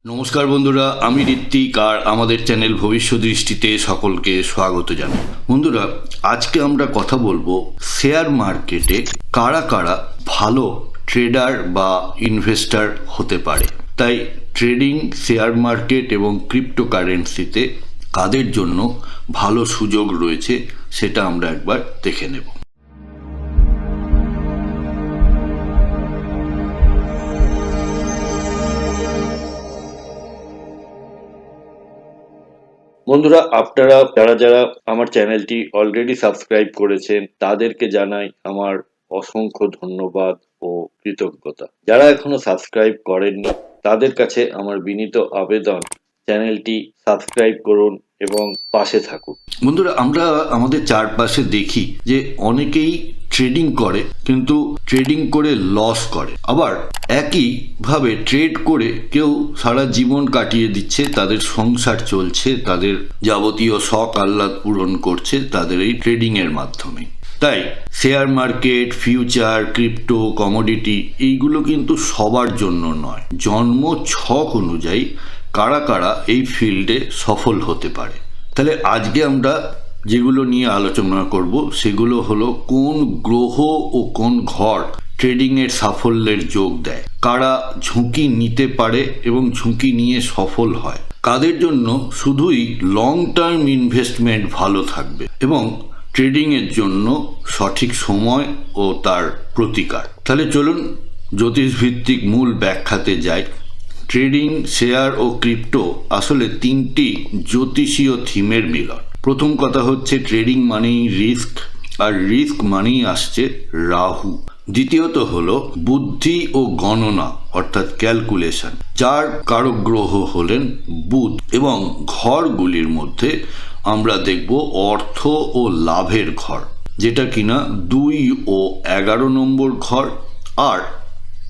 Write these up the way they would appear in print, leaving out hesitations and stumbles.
নমস্কার বন্ধুরা, আমি ঋত্বিক আর আমাদের চ্যানেল ভবিষ্যৎ দৃষ্টিতে সকলকে স্বাগত জানাই। বন্ধুরা, আজকে আমরা কথা বলবো শেয়ার মার্কেটে কারা কারা ভালো ট্রেডার বা ইনভেস্টার হতে পারে। তাই ট্রেডিং, শেয়ার মার্কেট এবং ক্রিপ্টোকারেন্সিতে কাদের জন্য ভালো সুযোগ রয়েছে সেটা আমরা একবার দেখে নেব। বন্ধুরা, আপনারা যারা যারা আমার চ্যানেলটি অলরেডি সাবস্ক্রাইব করেছেন তাদেরকে জানাই আমার অসংখ্য ধন্যবাদ ও কৃতজ্ঞতা। যারা এখনো সাবস্ক্রাইব করেননি তাদের কাছে আমার বিনীত আবেদন, চ্যানেলটি সাবস্ক্রাইব করুন এবং পাশে থাকুন। বন্ধুরা, আমরা আমাদের চারপাশে দেখি যে অনেকেই ট্রেডিং করে, কিন্তু ট্রেডিং করে লস করে। আবার একইভাবে ট্রেড করে কেউ সারা জীবন কাটিয়ে দিচ্ছে, তাদের সংসার চলছে, তাদের যাবতীয় শখ আহ্লাদ পূরণ করছে তাদের এই ট্রেডিং এর মাধ্যমে। তাই share market, future, crypto, commodity এইগুলো কিন্তু সবার জন্য নয়। জন্ম ছক অনুযায়ী কারা কারা এই ফিল্ডে সফল হতে পারে। তাহলে আজকে আমরা যেগুলো নিয়ে আলোচনা করব সেগুলো হলো কোন গ্রহ ও কোন ঘর ট্রেডিংয়ের সাফল্যের যোগ দেয়, কারা ঝুঁকি নিতে পারে এবং ঝুঁকি নিয়ে সফল হয়, কাদের জন্য শুধুই লং টার্ম ইনভেস্টমেন্ট ভালো থাকবে এবং ট্রেডিংয়ের জন্য সঠিক সময় ও তার প্রতিকার। তাহলে চলুন জ্যোতিষভিত্তিক মূল ব্যাখ্যাতে যাই। ট্রেডিং, শেয়ার ও ক্রিপ্টো আসলে তিনটি জ্যোতিষীয় থিমের মিলন। প্রথম কথা হচ্ছে ট্রেডিং মানেই রিস্ক, আর রিস্ক মানেই আসছে রাহু। দ্বিতীয়ত হলো বুদ্ধি ও গণনা অর্থাৎ ক্যালকুলেশন, যার কারক গ্রহ হলেন বুধ। এবং ঘরগুলির মধ্যে আমরা দেখব অর্থ ও লাভের ঘর, যেটা কিনা 2 ও 11 নম্বর ঘর। আর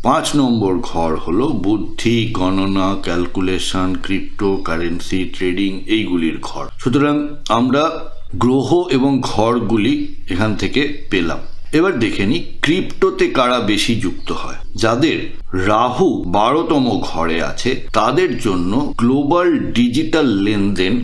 5 নম্বর ঘর হলো বুদ্ধি, গণনা, ক্যালকুলেশন, ক্রিপ্টো কারেন্সি, ট্রেডিং এইগুলির ঘর। সুতরাং আমরা গ্রহ এবং ঘরগুলি এখান থেকে পেলাম। এবার দেখে নিই ক্রিপ্টোতে কারা বেশি যুক্ত হয়। যাদের রাহু 12তম ঘরে আছে তাদের জন্য গ্লোবাল ডিজিটাল লেনদেন,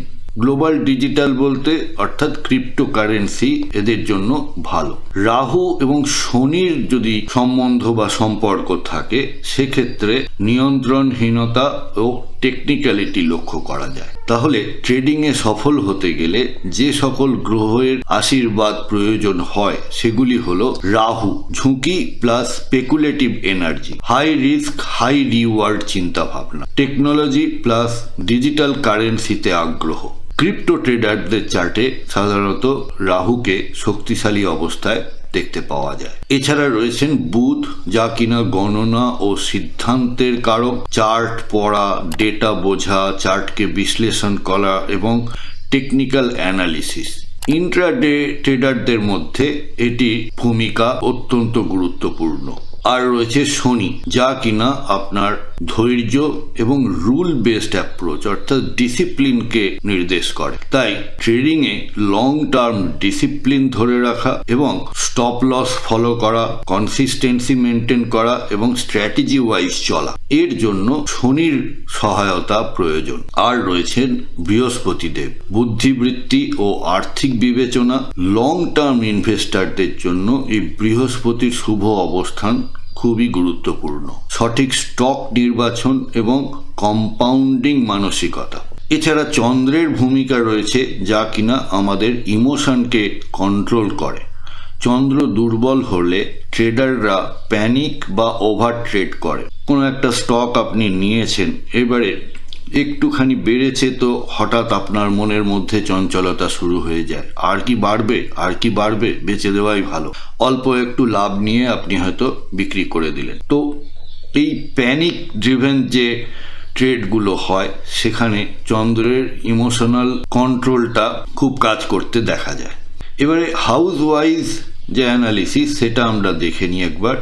গ্লোবাল ডিজিটাল বলতে অর্থাৎ ক্রিপ্টোকারেন্সি এদের জন্য ভালো। রাহু এবং শনির যদি সম্বন্ধ বা সম্পর্ক থাকে সেক্ষেত্রে নিয়ন্ত্রণহীনতা ও টেকনিক্যালিটি লক্ষ্য করা যায়। তাহলে ট্রেডিংয়ে সফল হতে গেলে যে সকল গ্রহের আশীর্বাদ প্রয়োজন হয় সেগুলি হলো রাহু, ঝুঁকি plus speculative energy, high risk high reward চিন্তা ভাবনা, টেকনোলজি প্লাস ডিজিটাল কারেন্সিতে আগ্রহ। ক্রিপ্টো ট্রেডারদের চার্টে সাধারণত রাহুকে শক্তিশালী অবস্থায় দেখতে পাওয়া যায়। এছাড়া রয়েছেন বুধ, যা কিনা গণনা ও সিদ্ধান্তের কারক, চার্ট পড়া, ডেটা বোঝা, চার্টকে বিশ্লেষণ করা এবং টেকনিক্যাল অ্যানালিসিস। ইন্ট্রাডে ট্রেডারদের মধ্যে এটি ভূমিকা অত্যন্ত গুরুত্বপূর্ণ। আর রয়েছে শনি, যা কিনা আপনার ধৈর্য এবং রুল বেসড অ্যাপ্রোচ অর্থাৎ ডিসিপ্লিনকে নির্দেশ করে। তাই ট্রেডিংয়ে লং টার্ম ডিসিপ্লিন ধরে রাখা এবং স্টপ লস ফলো করা, কনসিস্টেন্সি মেনটেন করা এবং স্ট্র্যাটেজি ওয়াইজ চলা, এর জন্য শনির সহায়তা প্রয়োজন। আর রয়েছেন বৃহস্পতিদেব, বুদ্ধিবৃত্তি ও আর্থিক বিবেচনা। লং টার্ম ইনভেস্টারদের জন্য এই বৃহস্পতির শুভ অবস্থান খুবই গুরুত্বপূর্ণ। সঠিক স্টক নির্বাচন এবং কম্পাউন্ডিং মানসিকতা। এছাড়া চন্দ্রের ভূমিকা রয়েছে, যা কিনা আমাদের ইমোশনকে কন্ট্রোল করে। চন্দ্র দুর্বল হলে ট্রেডাররা প্যানিক বা ওভার ট্রেড করে। কোনো একটা স্টক আপনি নিয়েছেন, এবারে একটুখানি বেড়েছে তো হঠাৎ আপনার মনের মধ্যে চঞ্চলতা শুরু হয়ে যায়, আর কি বাড়বে, আর কি বাড়বে, বেচে দেওয়াই ভালো। অল্প একটু লাভ নিয়ে আপনি হয়তো বিক্রি করে দিলেন। তো এই প্যানিক ড্রিভেন যে ট্রেডগুলো হয় সেখানে চন্দ্রের ইমোশনাল কন্ট্রোলটা খুব কাজ করতে দেখা যায়। এবারে হাউস ওয়াইজ যে অ্যানালিসিস সেটা আমরা দেখে নিই একবার।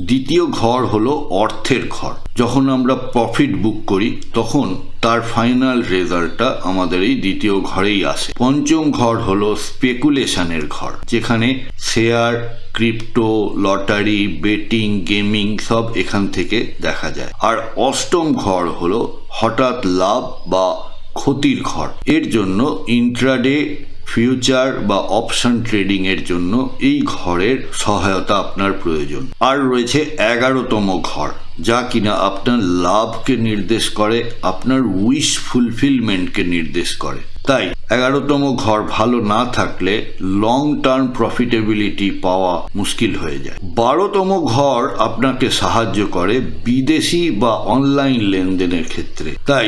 দ্বিতীয় ঘর হলো অর্থের ঘর। যখন আমরা প্রফিট বুক করি তখন তার ফাইনাল রেজাল্টটা আমাদের এই দ্বিতীয় ঘরেই আসে। পঞ্চম ঘর হলো স্পেকুলেশনের ঘর, যেখানে share, crypto, lottery, betting, gaming সব এখান থেকে দেখা যায়। আর অষ্টম ঘর হলো হঠাৎ লাভ বা ক্ষতির ঘর। এর জন্য ইন্ট্রাডে, ফিউচার বা অপশন ট্রেডিং এর জন্য এই ঘরের সহায়তা আপনার প্রয়োজন। আর রয়েছে 11তম ঘর, যা কিনা আপনার লাভকে নির্দেশ করে, আপনার উইশ ফুলফিলমেন্টকে নির্দেশ করে। তাই 11তম ঘর ভালো না থাকলে লং টার্ম প্রফিটেবিলিটি পাওয়া মুশকিল হয়ে যায়। 12তম ঘর আপনাকে সাহায্য করে বিদেশি বা অনলাইন লেনদেনের ক্ষেত্রে। তাই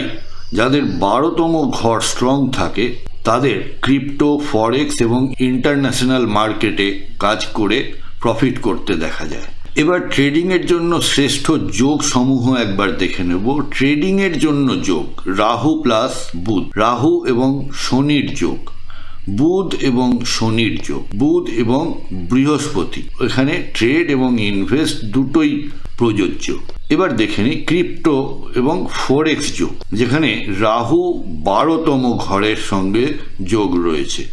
যাদের 12তম ঘর স্ট্রং থাকে তাদের ক্রিপ্টো, ফরেক্স এবং ইন্টারন্যাশনাল মার্কেটে কাজ করে প্রফিট করতে দেখা যায়। এবার ট্রেডিংয়ের জন্য শ্রেষ্ঠ যোগ সমূহ একবার দেখে নেব। ট্রেডিংয়ের জন্য যোগ রাহু প্লাস বুধ, রাহু এবং শনির যোগ, বুধ এবং শনির যোগ, বুধ এবং বৃহস্পতি। এখানে ট্রেড এবং ইনভেস্ট দুটোই প্রযোজ্য। এবার দেখে নিই ক্রিপ্টো এবং ফরেক্স যোগ, যেখানে রাহু 12তম ঘরের সঙ্গে যোগ রয়েছে,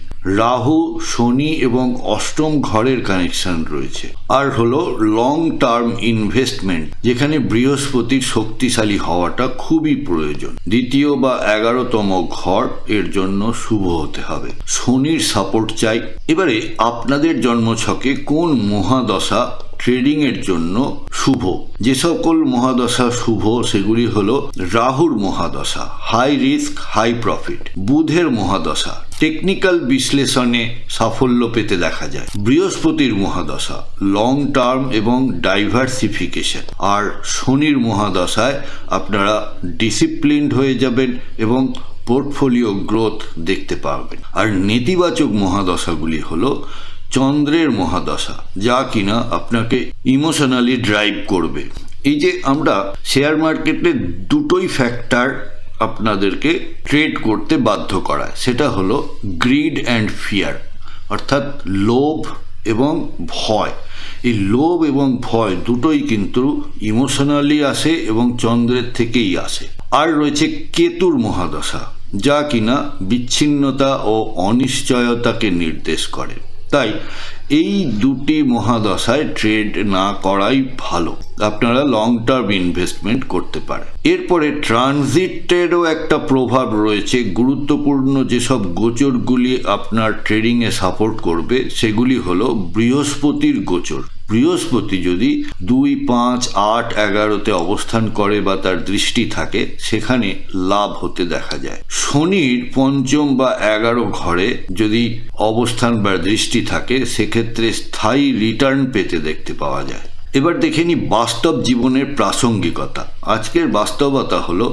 রাহু, শনি এবং অষ্টম ঘরের কানেকশন রয়েছে। আর হলো লং টার্ম ইনভেস্টমেন্ট, যেখানে বৃহস্পতির শক্তিশালী হওয়াটা খুবই প্রয়োজন। দ্বিতীয় বা 11তম ঘর এর জন্য শুভ হতে হবে। শনির সাপোর্ট চাই। এবারে আপনাদের জন্মছকে কোন মহাদশা ট্রেডিং এর জন্য শুভ? যে সকল মহাদশা শুভ সেগুলি হলো রাহুর মহাদশা, হাই রিস্ক হাই প্রফিট; বুধের মহাদশা, টেকনিক্যাল বিশ্লেষণে সাফল্য পেতে দেখা যায়; বৃহস্পতির মহাদশা, লং টার্ম এবং ডাইভার্সিফিকেশন; আর শনির মহাদশায় আপনারা ডিসিপ্লিনড হয়ে যাবেন এবং পোর্টফোলিও গ্রোথ দেখতে পাবেন। আর নেতিবাচক মহাদশাগুলি হলো চন্দ্রের মহাদশা, যা কিনা আপনাকে ইমোশনালি ড্রাইভ করবে। এই যে আমরা শেয়ার মার্কেটে দুটোই ফ্যাক্টর আপনাদেরকে ট্রেড করতে বাধ্য করায়, সেটা হলো গ্রিড অ্যান্ড ফিয়ার, অর্থাৎ লোভ এবং ভয়। এই লোভ এবং ভয় দুটোই কিন্তু ইমোশনালি আসে এবং চন্দ্রের থেকেই আসে। আর রয়েছে কেতুর মহাদশা, যা কিনা বিচ্ছিন্নতা ও অনিশ্চয়তাকে নির্দেশ করে। তাই এই দুটি মহাদশায় ট্রেড না করাই ভালো, আপনারা লং টার্ম ইনভেস্টমেন্ট করতে পারেন। এরপরে ট্রানজিটেরও একটা প্রভাব রয়েছে। গুরুত্বপূর্ণ যেসব গোচরগুলি আপনার ট্রেডিংয়ে সাপোর্ট করবে সেগুলি হলো বৃহস্পতির গোচর। বৃহস্পতি যদি 2, 5, 8, 11তে অবস্থান করে বা তার দৃষ্টি থাকে, সেখানে লাভ হতে দেখা যায়। শনির 5ম বা 11 ঘরে যদি অবস্থান বা দৃষ্টি থাকে, সেক্ষেত্রে স্থায়ী রিটার্ন পেতে দেখতে পাওয়া যায়। এবার দেখে নিই বাস্তব জীবনের প্রাসঙ্গিকতা। আজকের বাস্তবতা হলো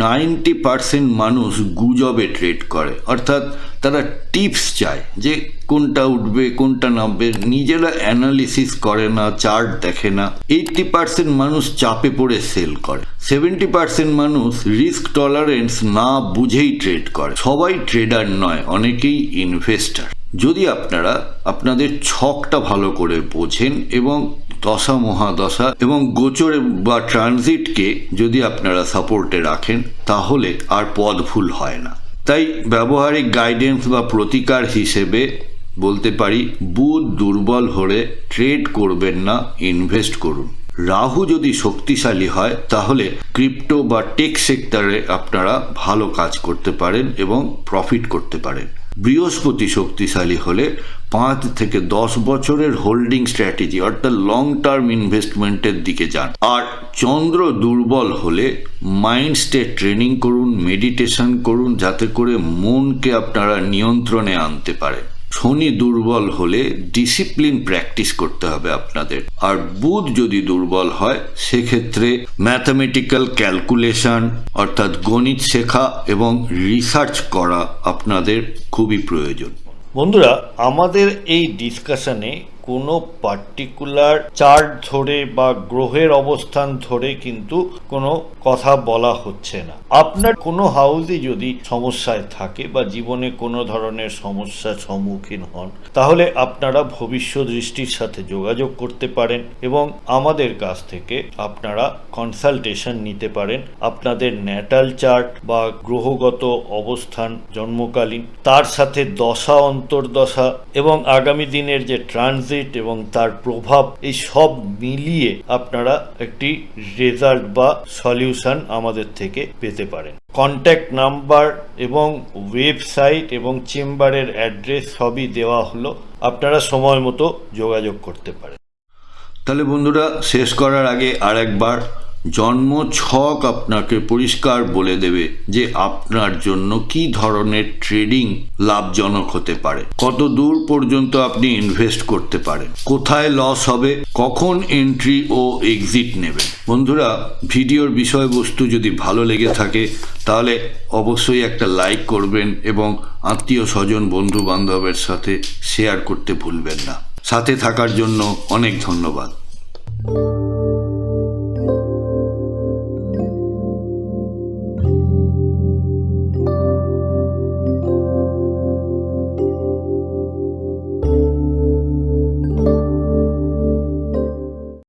90% মানুষ গুজবে ট্রেড করে, অর্থাৎ তারা টিপস চায় যে কোনটা উঠবে কোনটা নামবে, নিজেরা অ্যানালিসিস করে না, চার্ট দেখে না। 80% মানুষ চাপে পড়ে সেল করে। 70% মানুষ রিস্ক টলারেন্স না বুঝেই ট্রেড করে। সবাই ট্রেডার নয়, অনেকেই ইনভেস্টার। যদি আপনারা আপনাদের ছকটা ভালো করে বোঝেন এবং দশা, মহাদশা এবং গোচর বা ট্রানজিটকে যদি আপনারা সাপোর্টে রাখেন, তাহলে আর পথ ভুল হয় না। তাই ব্যবহারিক গাইডেন্স বা প্রতিকার হিসেবে বলতে পারি, বুধ দুর্বল হলে ট্রেড করবেন না, ইনভেস্ট করুন। রাহু যদি শক্তিশালী হয় তাহলে ক্রিপ্টো বা টেক সেক্টরে আপনারা ভালো কাজ করতে পারেন এবং প্রফিট করতে পারেন। বৃহস্পতি শক্তিশালী হলে 5 থেকে 10 বছরের হোল্ডিং স্ট্র্যাটেজি অর্থাৎ লং টার্ম ইনভেস্টমেন্টের দিকে যান। আর চন্দ্র দুর্বল হলে মাইন্ড স্টেট ট্রেনিং করুন, মেডিটেশন করুন, যাতে করে মনকে আপনারা নিয়ন্ত্রণে আনতে পারেন। শনি দুর্বল হলে ডিসিপ্লিন প্র্যাকটিস করতে হবে আপনাদের। আর বুধ যদি দুর্বল হয়, সেক্ষেত্রে ম্যাথামেটিক্যাল ক্যালকুলেশন অর্থাৎ গণিত শেখা এবং রিসার্চ করা আপনাদের খুবই প্রয়োজন। বন্ধুরা, আমাদের এই ডিসকাশনে কোনো পার্টিকুলার চার্ট ধরে বা গ্রহের অবস্থান ধরে কিন্তু কোনো কথা বলা হচ্ছে না। আপনার কোনো হাউসে যদি সমস্যায় থাকে বা জীবনে কোনো ধরনের সমস্যার সম্মুখীন হন, তাহলে আপনারা ভবিষ্যৎ দৃষ্টির সাথে যোগাযোগ করতে পারেন এবং আমাদের কাছ থেকে আপনারা কনসালটেশন নিতে পারেন। আপনাদের ন্যাটাল চার্ট বা গ্রহগত অবস্থান জন্মকালীন, তার সাথে দশা, অন্তর্দশা এবং আগামী দিনের যে ট্রানজিট ট্রানজিট এবং তার প্রভাব এই সব মিলিয়ে আপনারা একটি রেজাল্ট বা সলিউশন আমাদের থেকে পেতে পারেন। কন্ট্যাক্ট নাম্বার এবং ওয়েবসাইট এবং চেম্বারের অ্যাড্রেস সবই দেওয়া হলো, আপনারা সময় মতো যোগাযোগ করতে পারেন। তাহলে বন্ধুরা, শেষ করার আগে আরেকবার জন্ম ছক আপনাকে পরিষ্কার বলে দেবে যে আপনার জন্য কি ধরনের ট্রেডিং লাভজনক হতে পারে, কত দূর পর্যন্ত আপনি ইনভেস্ট করতে পারেন, কোথায় লস হবে, কখন এন্ট্রি ও এক্সিট নেবেন। বন্ধুরা, ভিডিওর বিষয়বস্তু যদি ভালো লেগে থাকে তাহলে অবশ্যই একটা লাইক করবেন এবং আত্মীয় স্বজন বন্ধু বান্ধবের সাথে শেয়ার করতে ভুলবেন না। সাথে থাকার জন্য অনেক ধন্যবাদ।